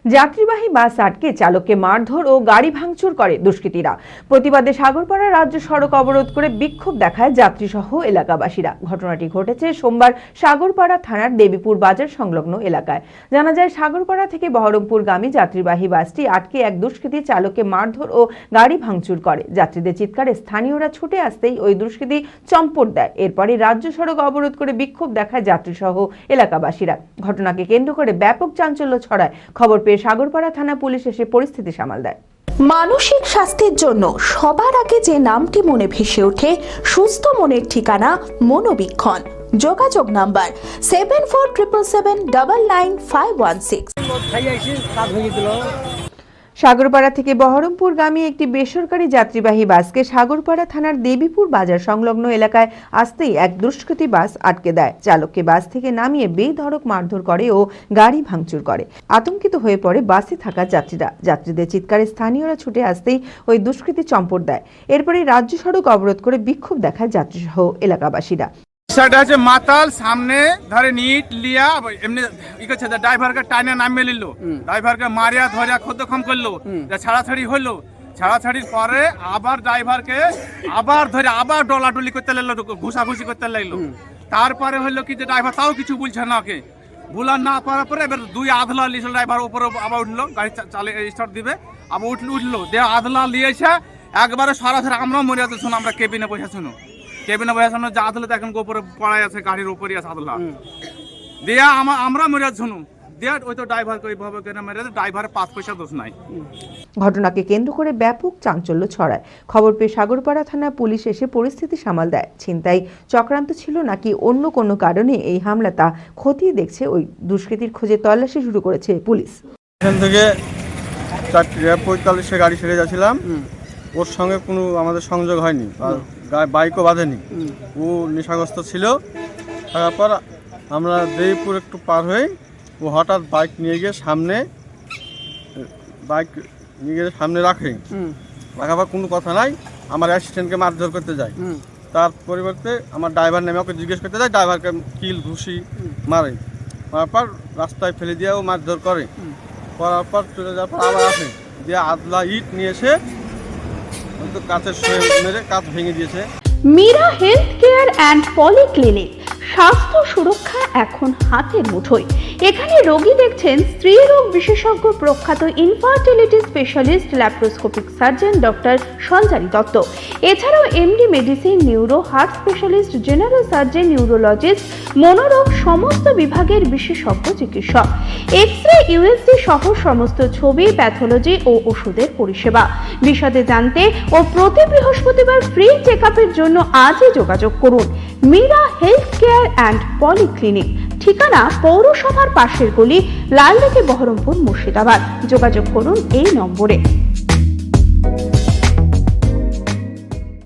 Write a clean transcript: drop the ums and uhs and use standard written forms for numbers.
যাত্রীবাহী বাস আটকে চালককে মারধর ও গাড়ি ভাঙচুর করে দুষ্কৃতীরা। প্রতিবাদে সাগরপাড়া রাজ্য সড়ক অবরোধ করে বিক্ষোভ দেখায় যাত্রীসহ এলাকাবাসীরা। ঘটনাটি ঘটেছে সোমবার সাগরপাড়া থানার দেবীপুর বাজার সংলগ্ন এলাকায়। জানা যায়, সাগরপাড়া থেকে বহরমপুরগামী যাত্রীবাহী বাসটি আটকে এক দুষ্কৃতী চালককে মারধর ও গাড়ি ভাঙচুর করে। যাত্রীদের চিৎকারে স্থানীয়রা ছুটে আসতেই ওই দুষ্কৃতী চম্পট দেয়। এরপরই রাজ্য সড়ক অবরোধ করে বিক্ষোভ দেখায় যাত্রীসহ এলাকাবাসীরা। ঘটনাকে কেন্দ্র করে ব্যাপক চাঞ্চল্য ছড়ায়। খবর পেয়ে সাগরপাড়া থানা পুলিশ এসে পরিস্থিতি সামাল দেয়। মানসিক স্বাস্থ্যের জন্য সবার আগে যে নামটি মনে ভেসে ওঠে, সুস্থ মনের ঠিকানা মনোবীক্ষণ। যোগাযোগ নাম্বার 7477799516। সাগরপাড়া থেকে বহরমপুরগামী একটি বেসরকারি যাত্রীবাহী বাসকে সাগরপাড়া থানার দেবীপুর বাজার সংলগ্ন এলাকায় আসতেই এক দুষ্কৃতী বাস আটকে দেয়। চালককে বাস থেকে নামিয়ে বেধড়ক মারধর করে ও গাড়ি ভাঙচুর করে। আতঙ্কিত হয়ে পড়ে বাসে থাকা যাত্রীরা। যাত্রীদের চিৎকারে স্থানীয়রা ছুটে আসতেই ওই দুষ্কৃতী চম্পট দেয়। এরপরে রাজ্য সড়ক অবরোধ করে বিক্ষোভ দেখায় যাত্রীসহ এলাকাবাসীরা। মাতাল সামনে ধরে নিট লিয়া এমনি ড্রাইভারকে টাইনে নামিয়ে নিল, ড্রাইভারকে মারিয়া ধরিয়া খোদখম করলো, ছাড়াছাড়ি হলো। ছাড়াছাড়ির পরে আবার ড্রাইভারকে আবার ধরে আবার ডলাডলি করতে লাগলো, ঘুষাঘুষি করতে লাগলো। তারপরে হলো কি যে ড্রাইভার তাও কিছু বলছে না, ওকে বুলার না পারার পরে এবার দুই আধলা লিয়েছিল। ড্রাইভার উপরে আবার উঠলো, গাড়ি চালিয়ে স্টার্ট দিবে, আবার উঠলো দিয়ে আধলা লিয়েছে একবারে সরাসরি। আমরাও মরে যাচ্ছি, শোনো আমরা কেবিনে বসে শুনো, কেবিনে বসে শুনো যে আদলা এখন উপরে পড়াই আছে, গাড়ির উপরে আছে আদলা দিয়া আমরা মরে শুনু দিয়া ওই তো ড্রাইভারকে ওইভাবে মেরে ড্রাইভারের 5 পয়সা দোষ নাই। ঘটনাকে কেন্দ্র করে ব্যাপক চাঞ্চল্য ছড়ায়। খবর পেয়ে সাগরপাড়া থানা পুলিশ এসে পরিস্থিতি সামাল দেয়। ছিনতাই চক্রান্ত ছিল নাকি অন্য কোনো কারণে এই হামলা তা খতিয়ে দেখছে ওই দুষ্কৃতীর খোঁজে তল্লাশি শুরু করেছে পুলিশ। এখান থেকে 4:45 গাড়ি ছেড়ে যাচ্ছিলাম, ওর সঙ্গে কোনো আমাদের সংযোগ হয়নি, বাইকও বাঁধেনি। ও নেশাগ্রস্ত ছিল। তারপর আমরা দেবীপুর একটু পার হয়ে ও হঠাৎ বাইক নিয়ে গিয়ে সামনে রাখে। রাখার পর কোনো কথা নাই, আমার অ্যাসিস্ট্যান্টকে মারধর করতে যায়। তার পরিবর্তে আমার ড্রাইভার নেমে ওকে জিজ্ঞেস করতে যায়, ড্রাইভারকে কিল ঘুষি মারে। তারপর রাস্তায় ফেলে দিয়ে ও মারধর করে। করার পর চলে যাওয়ার পর আবার আসে দিয়ে আদলা ইট নিয়ে এসে কাঁচের মেরে কাঁচ ভেঙে দিয়েছে। Meera health care and polyclinic. স্বাস্থ্য সুরক্ষা এখন হাতের মুঠোয়। এখানে রোগী দেখছেন স্ত্রী রোগ বিশেষজ্ঞ, প্রখ্যাত infertility specialist laparoscopic surgeon doctor Sanchari Datta. এছাড়াও MD medicine, neuro, heart specialist, general surgeon, neurologist, মনোরোগ সমস্ত বিভাগের বিশেষজ্ঞ চিকিৎসক। এক্স-রে, ইউএসজি সহ সমস্ত ছবি, প্যাথোলজি ও ওষুধের পরিষেবা। বিশদে জানতে ও প্রতি বৃহস্পতিবার ফ্রি চেকআপের জন্য আজই যোগাযোগ করুন। Meera health care and polyclinic, ঠিকানা পৌরসভার পাশের গলি, লালদিঘি, বহরমপুর, মুর্শিদাবাদ। যোগাযোগ করুন এই নম্বরে।